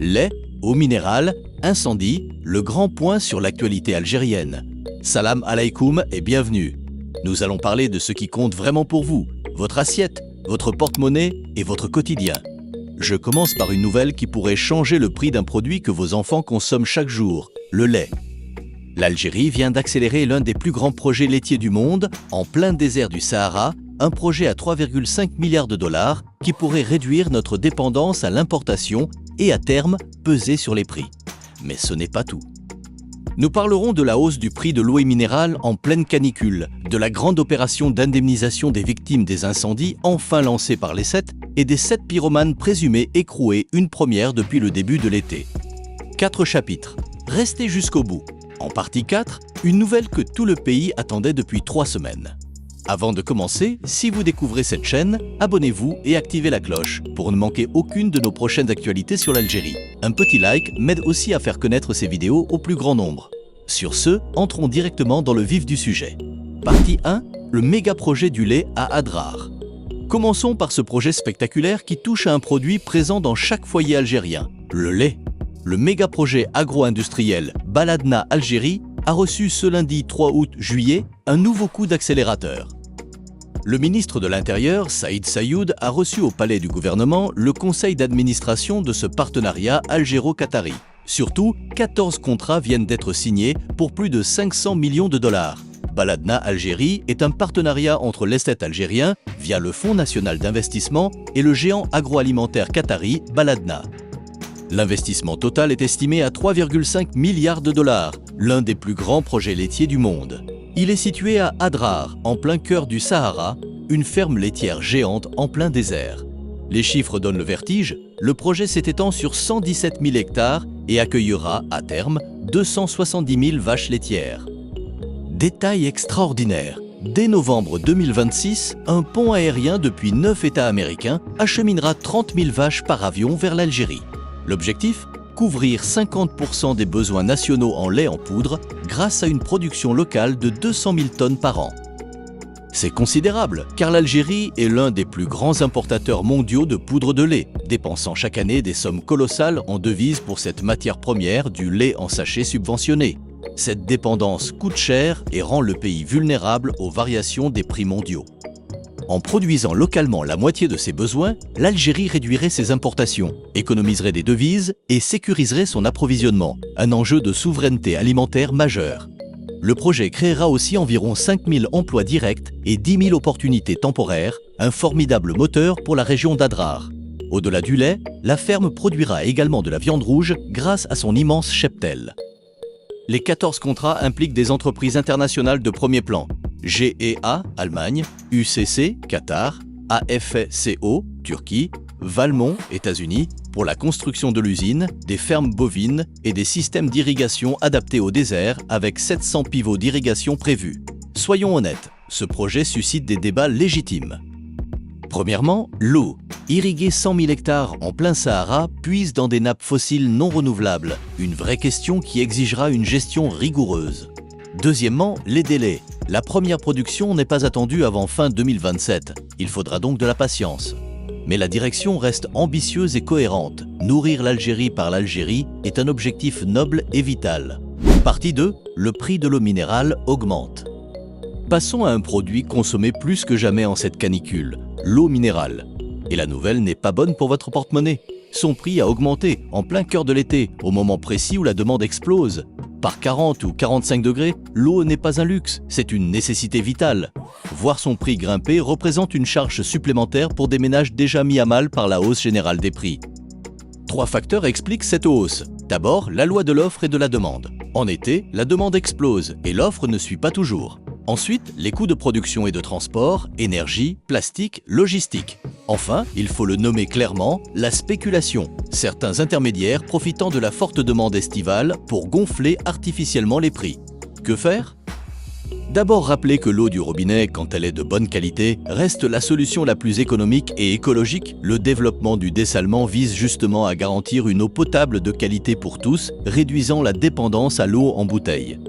Lait, eau minérale, incendie, le grand point sur l'actualité algérienne. Salam alaikum et bienvenue. Nous allons parler de ce qui compte vraiment pour vous, votre assiette, votre porte-monnaie et votre quotidien. Je commence par une nouvelle qui pourrait changer le prix d'un produit que vos enfants consomment chaque jour, le lait. L'Algérie vient d'accélérer l'un des plus grands projets laitiers du monde, en plein désert du Sahara, un projet à 3,5 milliards de dollars qui pourrait réduire notre dépendance à l'importation et à terme peser sur les prix. Mais ce n'est pas tout. Nous parlerons de la hausse du prix de l'eau minérale en pleine canicule, de la grande opération d'indemnisation des victimes des incendies enfin lancée par les 7 et des 7 pyromanes présumés écroués, une première depuis le début de l'été. 4 chapitres. Restez jusqu'au bout. En partie 4, une nouvelle que tout le pays attendait depuis 3 semaines. Avant de commencer, si vous découvrez cette chaîne, abonnez-vous et activez la cloche pour ne manquer aucune de nos prochaines actualités sur l'Algérie. Un petit like m'aide aussi à faire connaître ces vidéos au plus grand nombre. Sur ce, entrons directement dans le vif du sujet. Partie 1, le méga projet du lait à Adrar. Commençons par ce projet spectaculaire qui touche à un produit présent dans chaque foyer algérien, le lait. Le méga projet agro-industriel Baladna Algérie a reçu ce lundi 3 août-juillet un nouveau coup d'accélérateur. Le ministre de l'Intérieur, Saïd Sayoud, a reçu au palais du gouvernement le conseil d'administration de ce partenariat algéro-qatari. Surtout, 14 contrats viennent d'être signés pour plus de 500 millions de dollars. Baladna Algérie est un partenariat entre l'estate algérien, via le Fonds national d'investissement, et le géant agroalimentaire qatari Baladna. L'investissement total est estimé à 3,5 milliards de dollars, l'un des plus grands projets laitiers du monde. Il est situé à Adrar, en plein cœur du Sahara, une ferme laitière géante en plein désert. Les chiffres donnent le vertige, le projet s'étend sur 117 000 hectares et accueillera, à terme, 270 000 vaches laitières. Détail extraordinaire, dès novembre 2026, un pont aérien depuis 9 États américains acheminera 30 000 vaches par avion vers l'Algérie. L'objectif ? Couvrir 50% des besoins nationaux en lait en poudre grâce à une production locale de 200 000 tonnes par an. C'est considérable, car l'Algérie est l'un des plus grands importateurs mondiaux de poudre de lait, dépensant chaque année des sommes colossales en devises pour cette matière première du lait en sachet subventionné. Cette dépendance coûte cher et rend le pays vulnérable aux variations des prix mondiaux. En produisant localement la moitié de ses besoins, l'Algérie réduirait ses importations, économiserait des devises et sécuriserait son approvisionnement, un enjeu de souveraineté alimentaire majeur. Le projet créera aussi environ 5 000 emplois directs et 10 000 opportunités temporaires, un formidable moteur pour la région d'Adrar. Au-delà du lait, la ferme produira également de la viande rouge grâce à son immense cheptel. Les 14 contrats impliquent des entreprises internationales de premier plan. GEA, Allemagne, UCC, Qatar, AFCO, Turquie, Valmont, États-Unis, pour la construction de l'usine, des fermes bovines et des systèmes d'irrigation adaptés au désert avec 700 pivots d'irrigation prévus. Soyons honnêtes, ce projet suscite des débats légitimes. Premièrement, l'eau. Irriguer 100 000 hectares en plein Sahara puise dans des nappes fossiles non renouvelables, une vraie question qui exigera une gestion rigoureuse. Deuxièmement, les délais. La première production n'est pas attendue avant fin 2027. Il faudra donc de la patience. Mais la direction reste ambitieuse et cohérente. Nourrir l'Algérie par l'Algérie est un objectif noble et vital. Partie 2. Le prix de l'eau minérale augmente. Passons à un produit consommé plus que jamais en cette canicule, l'eau minérale. Et la nouvelle n'est pas bonne pour votre porte-monnaie. Son prix a augmenté en plein cœur de l'été, au moment précis où la demande explose. Par 40 ou 45 degrés, l'eau n'est pas un luxe, c'est une nécessité vitale. Voir son prix grimper représente une charge supplémentaire pour des ménages déjà mis à mal par la hausse générale des prix. 3 facteurs expliquent cette hausse. D'abord, la loi de l'offre et de la demande. En été, la demande explose et l'offre ne suit pas toujours. Ensuite, les coûts de production et de transport, énergie, plastique, logistique. Enfin, il faut le nommer clairement, la spéculation. Certains intermédiaires profitant de la forte demande estivale pour gonfler artificiellement les prix. Que faire ? D'abord rappeler que l'eau du robinet, quand elle est de bonne qualité, reste la solution la plus économique et écologique. Le développement du dessalement vise justement à garantir une eau potable de qualité pour tous, réduisant la dépendance à l'eau en bouteille.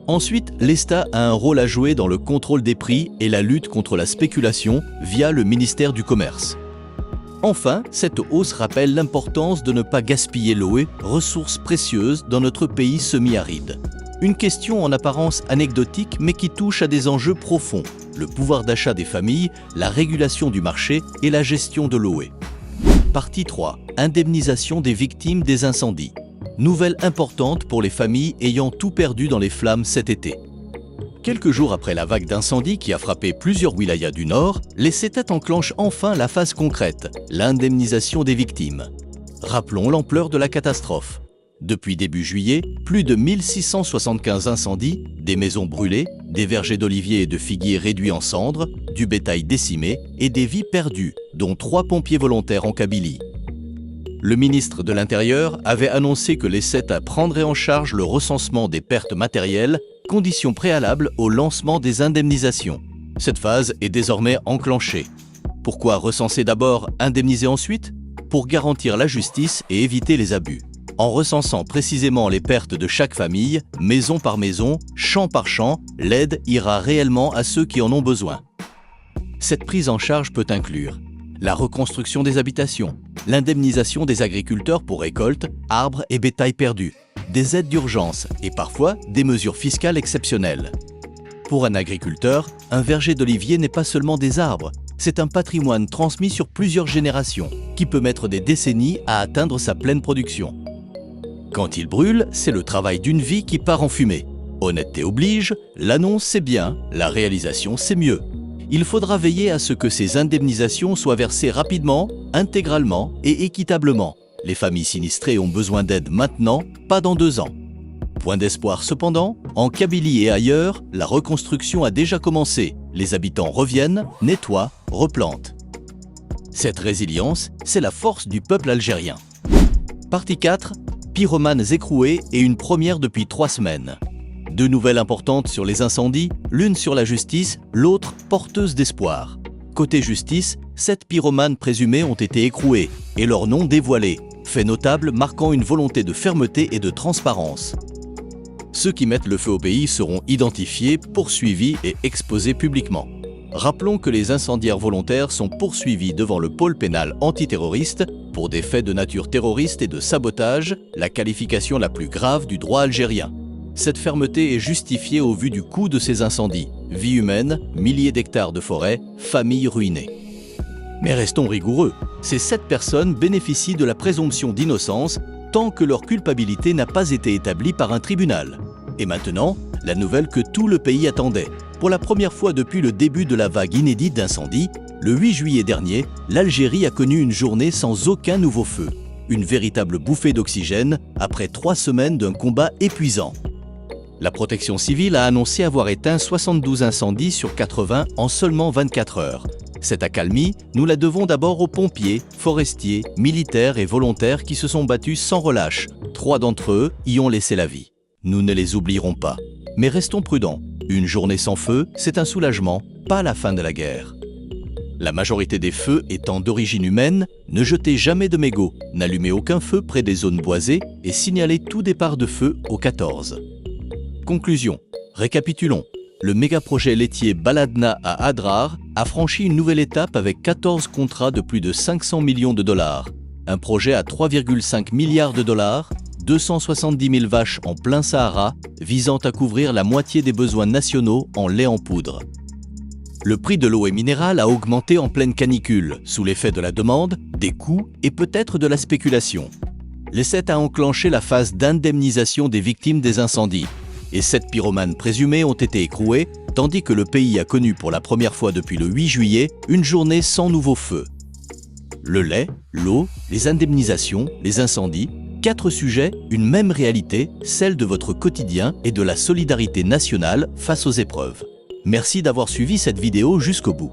Ensuite, l'État a un rôle à jouer dans le contrôle des prix et la lutte contre la spéculation via le ministère du Commerce. Enfin, cette hausse rappelle l'importance de ne pas gaspiller l'eau, ressource précieuse dans notre pays semi-aride. Une question en apparence anecdotique mais qui touche à des enjeux profonds, le pouvoir d'achat des familles, la régulation du marché et la gestion de l'eau. Partie 3. Indemnisation des victimes des incendies. Nouvelle importante pour les familles ayant tout perdu dans les flammes cet été. Quelques jours après la vague d'incendie qui a frappé plusieurs wilayas du Nord, les CETET enclenchent enfin la phase concrète, l'indemnisation des victimes. Rappelons l'ampleur de la catastrophe. Depuis début juillet, plus de 1675 incendies, des maisons brûlées, des vergers d'oliviers et de figuiers réduits en cendres, du bétail décimé et des vies perdues, dont 3 pompiers volontaires en Kabylie. Le ministre de l'Intérieur avait annoncé que les CETET prendraient en charge le recensement des pertes matérielles, condition préalable au lancement des indemnisations. Cette phase est désormais enclenchée. Pourquoi recenser d'abord, indemniser ensuite? Pour garantir la justice et éviter les abus. En recensant précisément les pertes de chaque famille, maison par maison, champ par champ, l'aide ira réellement à ceux qui en ont besoin. Cette prise en charge peut inclure la reconstruction des habitations, l'indemnisation des agriculteurs pour récoltes, arbres et bétail perdus, des aides d'urgence et parfois des mesures fiscales exceptionnelles. Pour un agriculteur, un verger d'olivier n'est pas seulement des arbres, c'est un patrimoine transmis sur plusieurs générations qui peut mettre des décennies à atteindre sa pleine production. Quand il brûle, c'est le travail d'une vie qui part en fumée. Honnêteté oblige, l'annonce c'est bien, la réalisation c'est mieux. Il faudra veiller à ce que ces indemnisations soient versées rapidement, intégralement et équitablement. Les familles sinistrées ont besoin d'aide maintenant, pas dans 2 ans. Point d'espoir cependant, en Kabylie et ailleurs, la reconstruction a déjà commencé. Les habitants reviennent, nettoient, replantent. Cette résilience, c'est la force du peuple algérien. Partie 4. Pyromanes écroués et une première depuis 3 semaines. 2 nouvelles importantes sur les incendies, l'une sur la justice, l'autre porteuse d'espoir. Côté justice, 7 pyromanes présumés ont été écroués et leurs noms dévoilés, fait notable marquant une volonté de fermeté et de transparence. Ceux qui mettent le feu au pays seront identifiés, poursuivis et exposés publiquement. Rappelons que les incendiaires volontaires sont poursuivis devant le pôle pénal antiterroriste pour des faits de nature terroriste et de sabotage, la qualification la plus grave du droit algérien. Cette fermeté est justifiée au vu du coût de ces incendies. Vies humaines, milliers d'hectares de forêt, familles ruinées. Mais restons rigoureux, ces 7 personnes bénéficient de la présomption d'innocence tant que leur culpabilité n'a pas été établie par un tribunal. Et maintenant, la nouvelle que tout le pays attendait. Pour la première fois depuis le début de la vague inédite d'incendies, le 8 juillet dernier, l'Algérie a connu une journée sans aucun nouveau feu. Une véritable bouffée d'oxygène après 3 semaines d'un combat épuisant. La protection civile a annoncé avoir éteint 72 incendies sur 80 en seulement 24 heures. Cette accalmie, nous la devons d'abord aux pompiers, forestiers, militaires et volontaires qui se sont battus sans relâche. 3 d'entre eux y ont laissé la vie. Nous ne les oublierons pas. Mais restons prudents. Une journée sans feu, c'est un soulagement, pas la fin de la guerre. La majorité des feux étant d'origine humaine, ne jetez jamais de mégots, n'allumez aucun feu près des zones boisées et signalez tout départ de feu au 14. Conclusion. Récapitulons. Le méga-projet laitier Baladna à Adrar a franchi une nouvelle étape avec 14 contrats de plus de 500 millions de dollars. Un projet à 3,5 milliards de dollars, 270 000 vaches en plein Sahara, visant à couvrir la moitié des besoins nationaux en lait en poudre. Le prix de l'eau et minérale a augmenté en pleine canicule, sous l'effet de la demande, des coûts et peut-être de la spéculation. Les CETET a enclenché la phase d'indemnisation des victimes des incendies. Et 7 pyromanes présumés ont été écroués, tandis que le pays a connu pour la première fois depuis le 8 juillet une journée sans nouveau feu. Le lait, l'eau, les indemnisations, les incendies, 4 sujets, une même réalité, celle de votre quotidien et de la solidarité nationale face aux épreuves. Merci d'avoir suivi cette vidéo jusqu'au bout.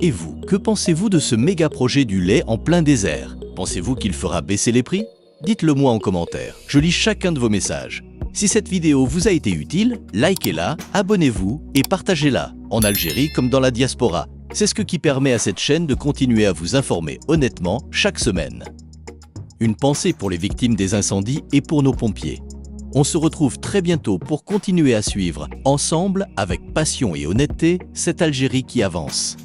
Et vous, que pensez-vous de ce méga projet du lait en plein désert? Pensez-vous qu'il fera baisser les prix? Dites-le moi en commentaire, je lis chacun de vos messages. Si cette vidéo vous a été utile, likez-la, abonnez-vous et partagez-la, en Algérie comme dans la diaspora. C'est ce qui permet à cette chaîne de continuer à vous informer honnêtement chaque semaine. Une pensée pour les victimes des incendies et pour nos pompiers. On se retrouve très bientôt pour continuer à suivre, ensemble, avec passion et honnêteté, cette Algérie qui avance.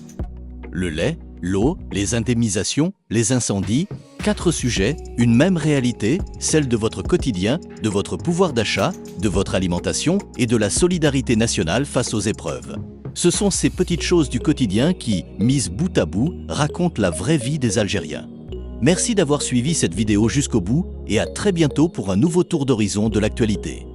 Le lait, L'eau, les indemnisations, les incendies, 4 sujets, une même réalité, celle de votre quotidien, de votre pouvoir d'achat, de votre alimentation et de la solidarité nationale face aux épreuves. Ce sont ces petites choses du quotidien qui, mises bout à bout, racontent la vraie vie des Algériens. Merci d'avoir suivi cette vidéo jusqu'au bout et à très bientôt pour un nouveau tour d'horizon de l'actualité.